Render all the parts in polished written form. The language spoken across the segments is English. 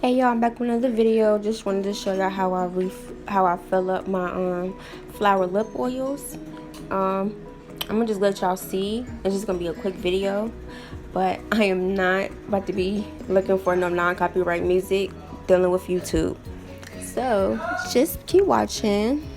Hey y'all, I'm back with another video. Just wanted to show y'all how I fill up my flower lip oils. I'm gonna just let y'all see. It's just gonna be a quick video, but I am not about to be looking for no non-copyright music dealing with YouTube. So just keep watching.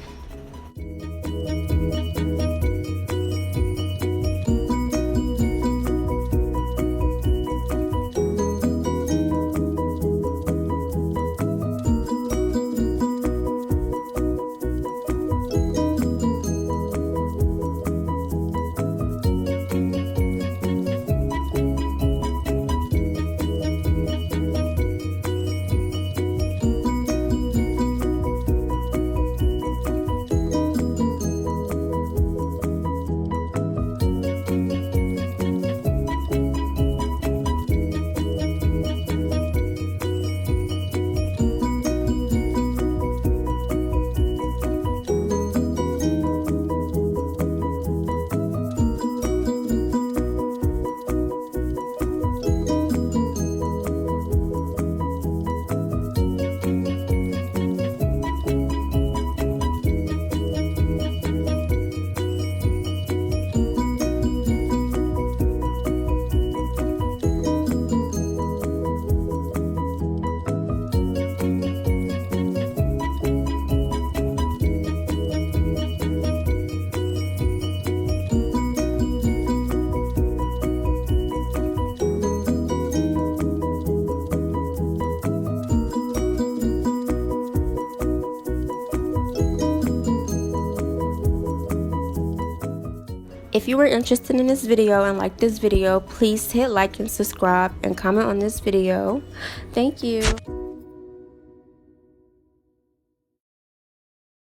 If you were interested in this video and like this video, please hit like and subscribe and comment on this video. Thank you.